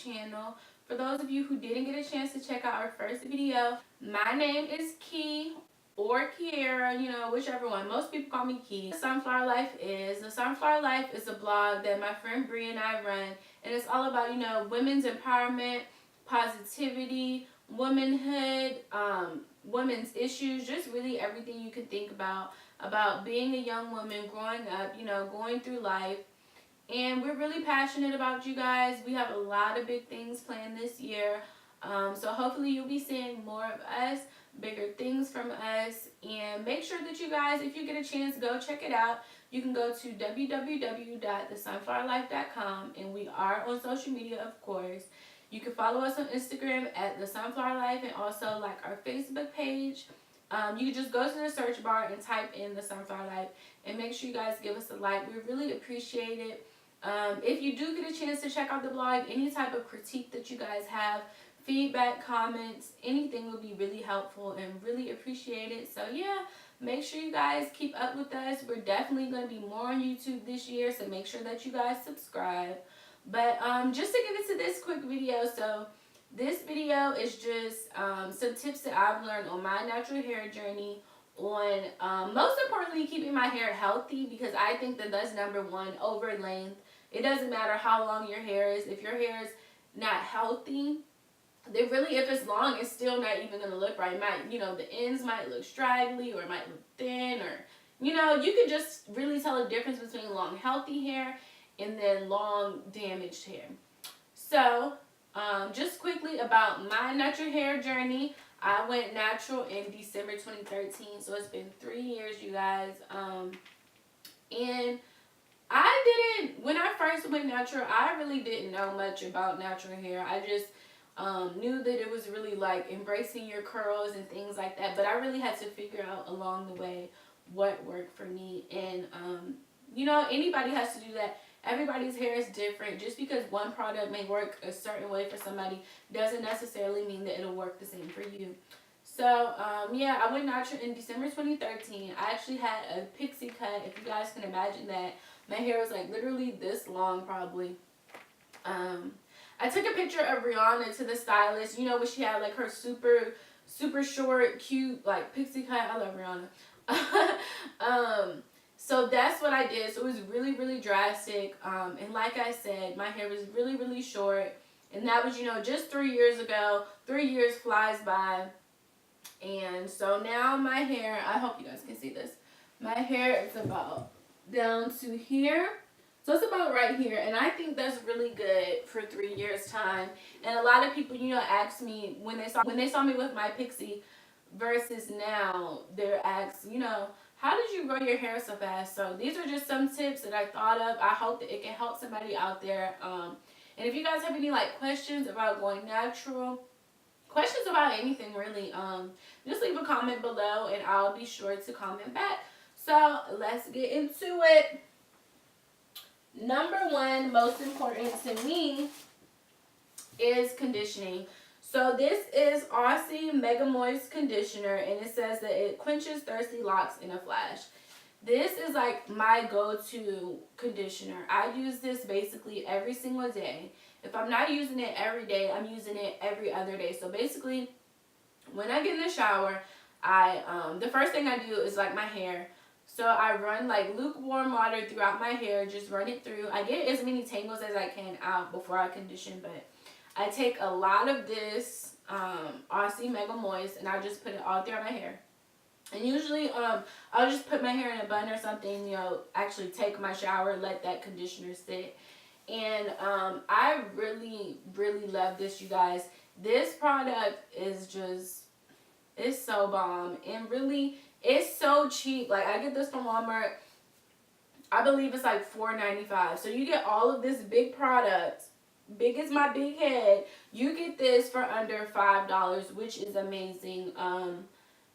channel. For those of you who didn't get a chance to check out our first video, my name is Key or Kiera, you know, whichever one. Most people call me Key. The Sunflower Life is. The Sunflower Life is a blog that my friend Bree and I run, and it's all about, you know, women's empowerment, positivity, womanhood, women's issues, just really everything you can think about being a young woman, growing up, you know, going through life. And we're really passionate about you guys. We have a lot of big things planned this year. So hopefully you'll be seeing more of us, bigger things from us. And make sure that you guys, if you get a chance, go check it out. You can go to www.thesunflowerlife.com, and we are on social media, of course. You can follow us on Instagram at The Sunflower Life, and also like our Facebook page. You can just go to the search bar and type in The Sunflower Life, and make sure you guys give us a like. We really appreciate it. If you do get a chance to check out the blog, any type of critique that you guys have, feedback, comments, anything will be really helpful and really appreciate it. So yeah, make sure you guys keep up with us. We're definitely going to be more on YouTube this year, so make sure that you guys subscribe. But just to get into this quick video, so this video is just some tips that I've learned on my natural hair journey, on most importantly keeping my hair healthy, because I think that that's number one over length. It doesn't matter how long your hair is. If your hair is not healthy, then really, if it's long, it's still not even going to look right. It might, you know, the ends might look straggly, or it might look thin, or, you know, you can just really tell the difference between long healthy hair and then long damaged hair. So just quickly about my natural hair journey. I went natural in December 2013, so it's been 3 years, you guys. And when I first went natural, I really didn't know much about natural hair. I just knew that it was really like embracing your curls and things like that. But I really had to figure out along the way what worked for me. And, you know, anybody has to do that. Everybody's hair is different. Just because one product may work a certain way for somebody doesn't necessarily mean that it'll work the same for you. So, yeah, I went natural in December 2013. I actually had a pixie cut, if you guys can imagine that. My hair was like literally this long probably. I took a picture of Rihanna to the stylist, you know, when she had like her super short, cute, like pixie cut. I love Rihanna. So that's what I did. So it was really drastic. And like I said, my hair was really short. And that was, you know, just 3 years ago. 3 years flies by. And so now my hair, I hope you guys can see this. My hair is about down to here. So it's about right here. And I think that's really good for 3 years time. And a lot of people, you know, ask me when they saw me with my pixie versus now, they're asked, you know, how did you grow your hair so fast? So these are just some tips that I thought of. I hope that it can help somebody out there. And if you guys have any like questions about going natural, questions about anything really, just leave a comment below and I'll be sure to comment back. So let's get into it. Number one, most important to me, is conditioning. So this is Aussie Mega Moist Conditioner, and it says that it quenches thirsty locks in a flash. This is like my go-to conditioner. I use this basically every single day. If I'm not using it every day, I'm using it every other day. So basically, when I get in the shower, the first thing I do is like my hair. So I run like lukewarm water throughout my hair, just run it through. I get as many tangles as I can out before I condition, but I take a lot of this Aussie Mega Moist and I just put it all throughout my hair. And usually I'll just put my hair in a bun or something, you know, actually take my shower, let that conditioner sit. And I really love this, you guys. This product is just, it's so bomb. And really, it's so cheap. Like, I get this from Walmart. I believe it's like $4.95. So you get all of this big product, big as my big head. You get this for under $5, which is amazing. And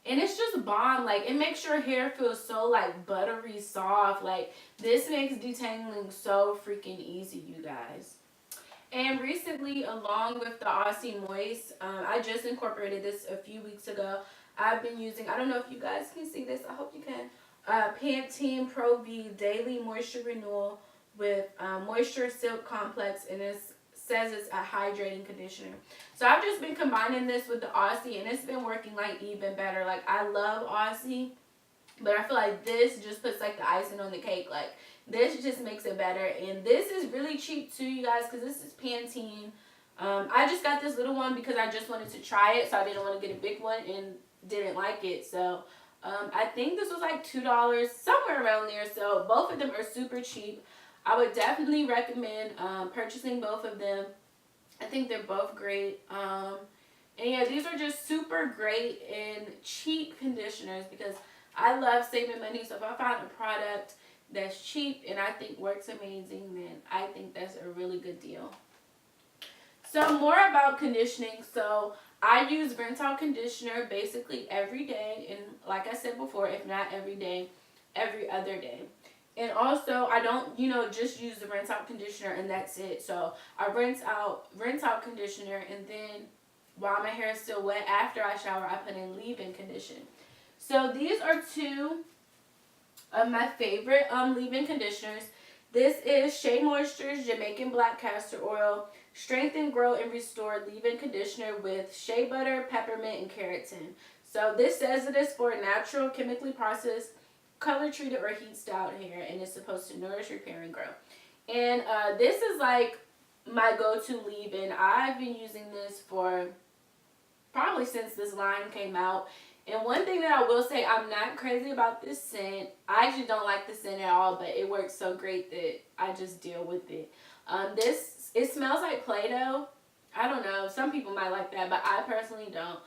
it's just bomb. Like, it makes your hair feel so like buttery soft. Like, this makes detangling so freaking easy, you guys. And recently, along with the Aussie Moist, I just incorporated this a few weeks ago. I've been using, I don't know if you guys can see this, I hope you can, Pantene Pro V Daily Moisture Renewal with Moisture Silk Complex, and it's says it's a hydrating conditioner. So I've just been combining this with the Aussie, and it's been working like even better. Like, I love Aussie, but I feel like this just puts like the icing on the cake. Like, this just makes it better. And this is really cheap too, you guys, because this is Pantene. I just got this little one because I just wanted to try it, so I didn't want to get a big one and didn't like it. So I think this was like $2, somewhere around there. So both of them are super cheap. I would definitely recommend purchasing both of them. I think they're both great. And yeah, these are just super great and cheap conditioners because I love saving money. So if I find a product that's cheap and I think works amazing, then I think that's a really good deal. So more about conditioning. So I use Rinse Out conditioner basically every day, and like I said before, if not every day, every other day. And also, I don't, just use the Rinse Out conditioner and that's it. So I rinse out conditioner, and then while my hair is still wet after I shower, I put in leave-in condition. So these are two of my favorite leave-in conditioners. This is Shea Moisture's Jamaican Black Castor Oil Strengthen, Grow, and Restore Leave-In Conditioner with shea butter, peppermint, and keratin. So this says it is for natural, chemically processed, color treated, or heat styled hair, and it's supposed to nourish, repair, and grow. And this is like my go-to leave-in. I've been using this for probably since this line came out. And one thing that I will say, I'm not crazy about this scent. I actually don't like the scent at all, but it works so great that I just deal with it. It smells like Play-Doh. I don't know. Some people might like that, but I personally don't.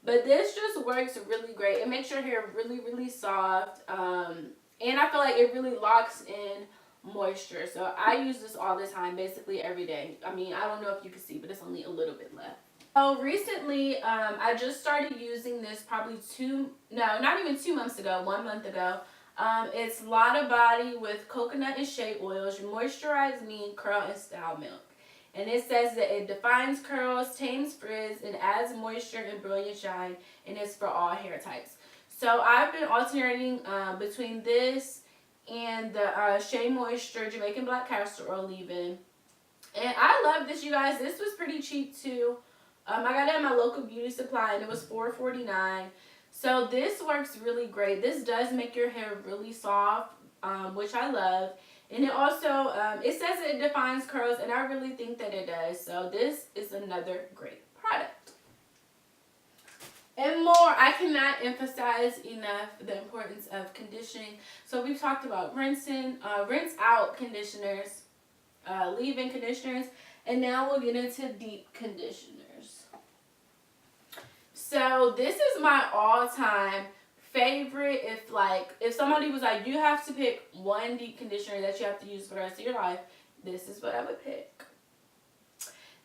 But this just works really great. It makes your hair really, really soft. And I feel like it really locks in moisture. So I use this all the time, basically every day. I mean, I don't know if you can see, but it's only a little bit left. So recently, I just started using this probably not even 2 months ago, 1 month ago. It's Lotta Body with coconut and shea oils, moisturize, mean, curl, and style milk. And it says that it defines curls, tames frizz, and adds moisture and brilliant shine, and it's for all hair types. So I've been alternating between this and the Shea Moisture Jamaican Black Castor Oil leave-in. And I love this, you guys. This was pretty cheap too. I got it at my local beauty supply, and it was $4.49. So this works really great. This does make your hair really soft, which I love. And it also, it says it defines curls, and I really think that it does. So this is another great product. And more, I cannot emphasize enough the importance of conditioning. So we've talked about rinse out conditioners, leave-in conditioners, and now we'll get into deep conditioners. So this is my all-time favorite. If somebody was like, you have to pick one deep conditioner that you have to use for the rest of your life, this is what I would pick.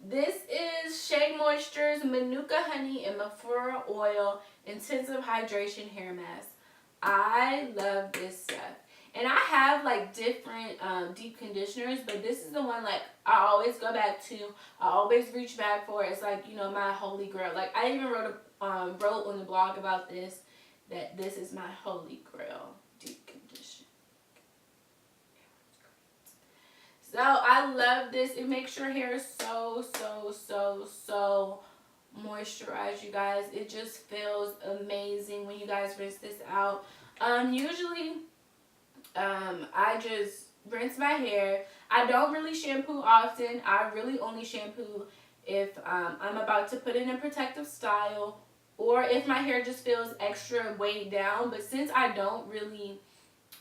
This is Shea Moisture's Manuka Honey and Mafura Oil Intensive Hydration Hair Mask. I love this stuff. And I have like different deep conditioners, but this is the one like I always go back to. I always reach back for. It's like, my holy grail. Like I even wrote on the blog about this, that this is my holy grail deep conditioner. So I love this. It makes your hair so moisturized, you guys. It just feels amazing when you guys rinse this out. Usually I just rinse my hair. I don't really shampoo often. I really only shampoo if I'm about to put in a protective style, or if my hair just feels extra weighed down. But since I don't really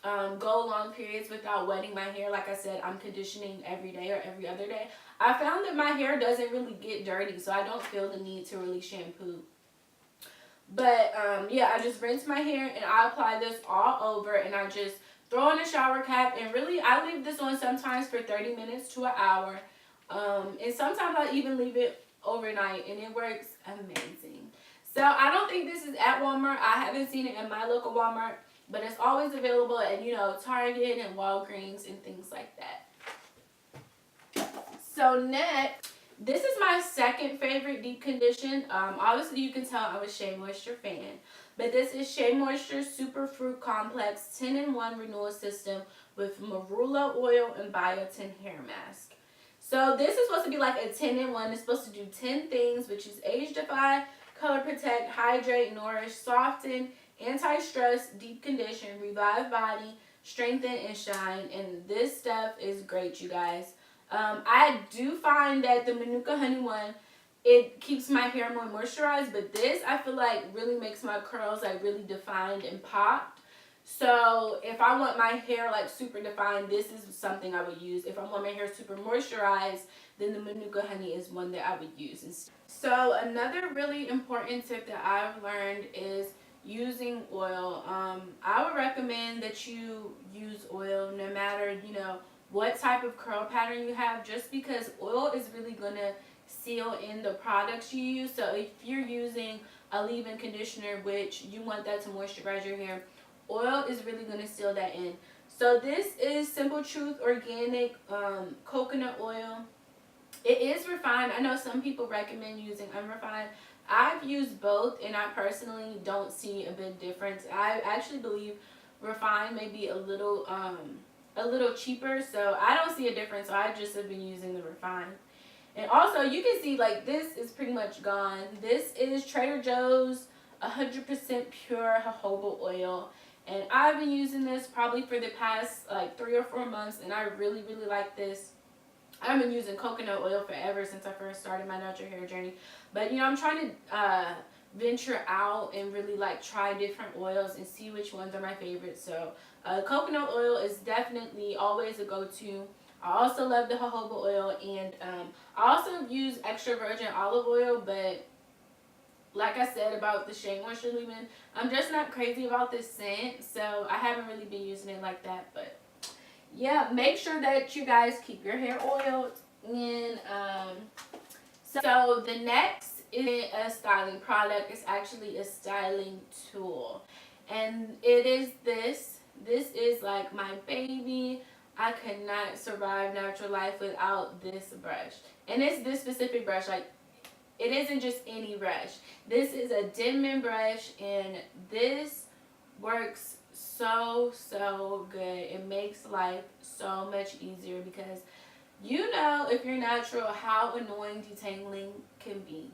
go long periods without wetting my hair, like I said, I'm conditioning every day or every other day, I found that my hair doesn't really get dirty, so I don't feel the need to really shampoo. But yeah, I just rinse my hair and I apply this all over, and I just throw in a shower cap, and really I leave this on sometimes for 30 minutes to an hour. And sometimes I even leave it overnight, and it works amazing. So I don't think this is at Walmart. I haven't seen it in my local Walmart, but it's always available at, Target and Walgreens and things like that. So next, this is my second favorite deep condition. Obviously you can tell I'm a Shea Moisture fan, but this is Shea Moisture Superfruit Complex 10-in-1 Renewal System with Marula Oil and Biotin Hair Mask. So this is supposed to be like a 10-in-1. It's supposed to do 10 things, which is age defy, color protect, hydrate, nourish, soften, anti-stress, deep condition, revive body, strengthen, and shine. And this stuff is great, you guys. I do find that the Manuka Honey one, it keeps my hair more moisturized, but this I feel like really makes my curls like really defined and popped. So if I want my hair like super defined, this is something I would use. If I want my hair super moisturized, then the Manuka Honey is one that I would use instead. So another really important tip that I've learned is using oil. I would recommend that you use oil no matter, what type of curl pattern you have, just because oil is really going to seal in the products you use. So if you're using a leave-in conditioner, which you want that to moisturize your hair, oil is really going to seal that in. So this is Simple Truth Organic coconut oil. It is refined. I know some people recommend using unrefined. I've used both, and I personally don't see a big difference. I actually believe refined may be a little cheaper, so I don't see a difference. So I just have been using the refined. And also, you can see like this is pretty much gone. This is Trader Joe's 100% pure jojoba oil, and I've been using this probably for the past like 3 or 4 months, and I really like this. I've been using coconut oil forever since I first started my natural hair journey. But I'm trying to venture out and really like try different oils and see which ones are my favorites. So coconut oil is definitely always a go-to. I also love the jojoba oil, and I also use extra virgin olive oil, but like I said about the Shea Moisture Leave-In, I'm just not crazy about this scent, so I haven't really been using it like that. But yeah, make sure that you guys keep your hair oiled. And so the next is a styling product. It's actually a styling tool, and it is this. This is like my baby. I could not survive natural life without this brush. And it's this specific brush. Like, it isn't just any brush. This is a Denman brush, and this works so good. It makes life so much easier because if you're natural how annoying detangling can be.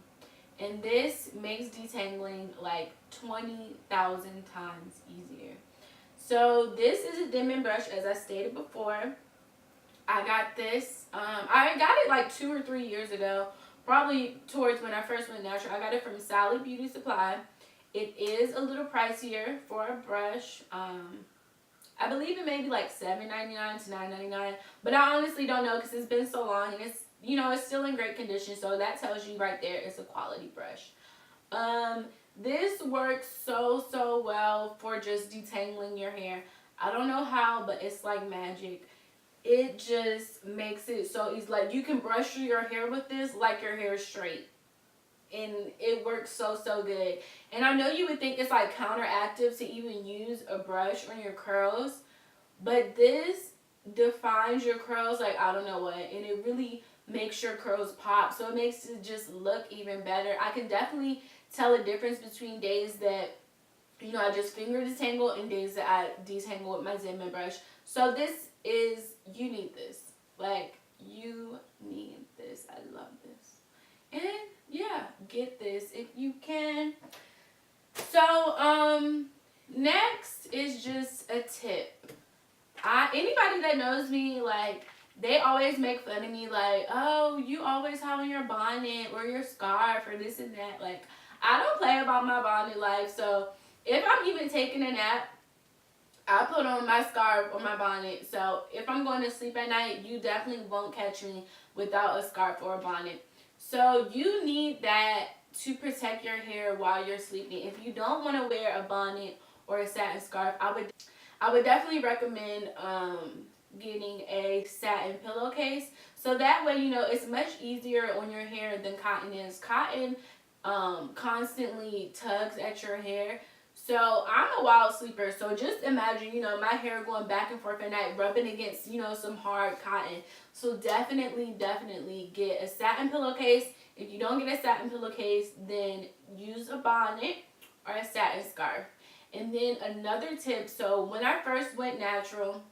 And this makes detangling like 20,000 times easier. So this is a Denman brush, as I stated before. I got this. I got it like 2 or 3 years ago, probably towards when I first went natural. I got it from Sally Beauty Supply. It is a little pricier for a brush. I believe it may be like $7.99 to $9.99, but I honestly don't know because it's been so long, and it's still in great condition. So that tells you right there it's a quality brush. This works so well for just detangling your hair. I don't know how, but it's like magic. It just makes it so easy. Like, you can brush through your hair with this like your hair is straight. And it works so good. And I know you would think it's like counteractive to even use a brush on your curls, but this defines your curls like I don't know what, and it really makes your curls pop. So it makes it just look even better. I can definitely tell a difference between days that I just finger detangle and days that I detangle with my Denman brush. So you need this. Like, you need this. I love this. And yeah, get this if you can. So next is just a tip. Anybody that knows me, like, they always make fun of me, like, oh, you always have on your bonnet or your scarf or this and that. Like, I don't play about my bonnet life. So if I'm even taking a nap, I put on my scarf or my bonnet. So if I'm going to sleep at night, you definitely won't catch me without a scarf or a bonnet. So you need that to protect your hair while you're sleeping. If you don't want to wear a bonnet or a satin scarf, I would definitely recommend getting a satin pillowcase. So that way, it's much easier on your hair than cotton is. Cotton constantly tugs at your hair. So I'm a wild sleeper. So just imagine, my hair going back and forth at night, rubbing against, some hard cotton. So definitely get a satin pillowcase. If you don't get a satin pillowcase, then use a bonnet or a satin scarf. And then another tip, so when I first went natural,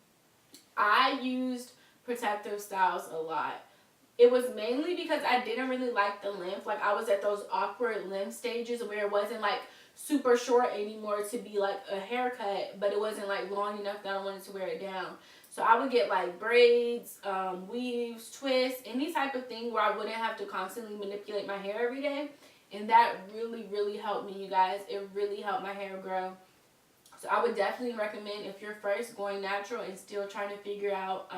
I used Protective Styles a lot. it was mainly because I didn't really like the length. Like, I was at those awkward length stages where it wasn't like super short anymore to be like a haircut, but it wasn't like long enough that I wanted to wear it down. So I would get like braids, weaves, twists, any type of thing where I wouldn't have to constantly manipulate my hair every day. And that really, really helped me, you guys. It really helped my hair grow. So I would definitely recommend, if you're first going natural and still trying to figure out,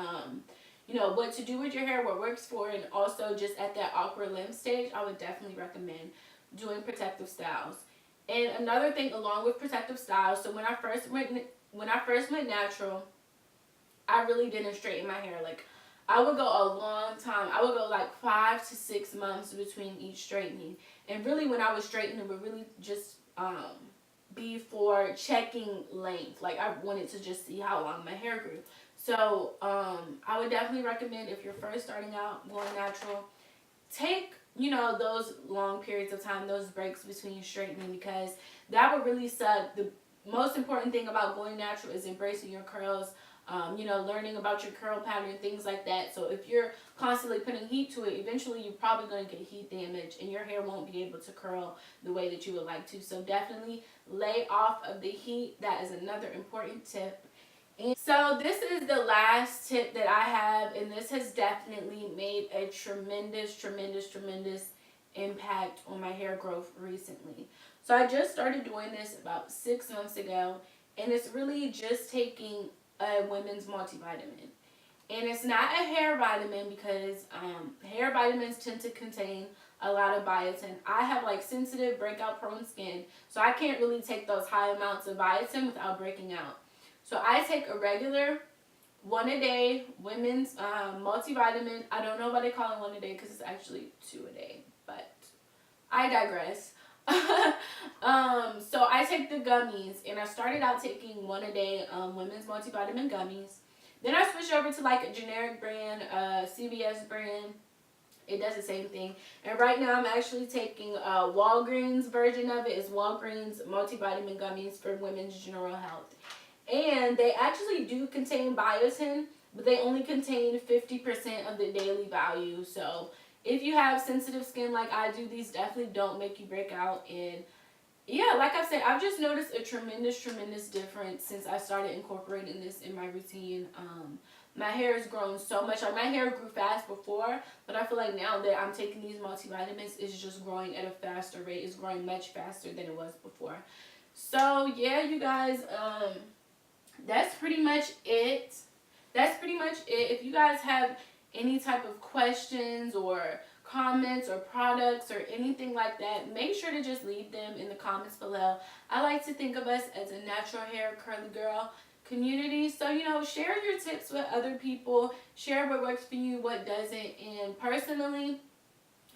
you know, what to do with your hair, what works for, and also just at that awkward length stage, I would definitely recommend doing protective styles. And another thing along with protective styles, so when I first went natural, I really didn't straighten my hair. Like, I would go a long time. I would go like 5 to 6 months between each straightening. And really, when I was straightening, it would really just be for checking length. Like, I wanted to just see how long my hair grew. So I would definitely recommend, if you're first starting out going natural, take, you know, those long periods of time, those breaks between straightening, because that would really suck. The most important thing about going natural is embracing your curls, you know, learning about your curl pattern, things like that. So if you're constantly putting heat to it, eventually you're probably going to get heat damage and your hair won't be able to curl the way that you would like to. So definitely lay off of the heat. That is another important tip. And so this is the last tip that I have, and this has definitely made a tremendous, tremendous, tremendous impact on my hair growth recently. So I just started doing this about 6 months ago, and it's really just taking a women's multivitamin. And it's not a hair vitamin, because hair vitamins tend to contain a lot of biotin. I have like sensitive, breakout prone skin, so I can't really take those high amounts of biotin without breaking out. So I take a regular 1 a day women's multivitamin. I don't know why they call it 1 a day, because it's actually 2 a day, but I digress. So I take the gummies, and I started out taking 1 a day women's multivitamin gummies. Then I switched over to like a generic brand, CVS brand. It does the same thing. And right now I'm actually taking Walgreens version of it. It's Walgreens multivitamin gummies for women's general health. And they actually do contain biotin, but they only contain 50% of the daily value. So if you have sensitive skin like I do, these definitely don't make you break out. And yeah, like I said, I've just noticed a tremendous, tremendous difference since I started incorporating this in my routine. My hair has grown so much. Like, my hair grew fast before, but I feel like now that I'm taking these multivitamins, it's just growing at a faster rate. It's growing much faster than it was before. So yeah, you guys, that's pretty much it. If you guys have any type of questions or comments or products or anything like that, make sure to just leave them in the comments below. I like to think of us as a natural hair curly girl community. So, you know, share your tips with other people. Share what works for you, what doesn't. And personally,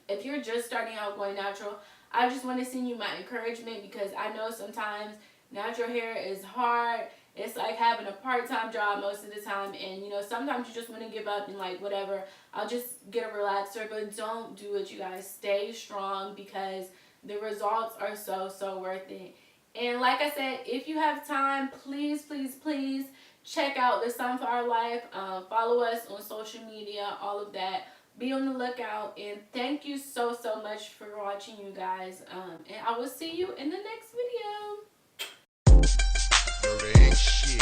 if you're just starting out going natural, I just want to send you my encouragement, because I know sometimes natural hair is hard. It's like having a part-time job most of the time, and you know, sometimes you just want to give up and like, whatever, I'll just get a relaxer. But don't do it, you guys. Stay strong, because the results are so worth it. And like I said, if you have time, please, please, please check out the Sunflower Life. Follow us on social media, all of that. Be on the lookout, and thank you so much for watching, you guys. And I will see you in the next video. Shit.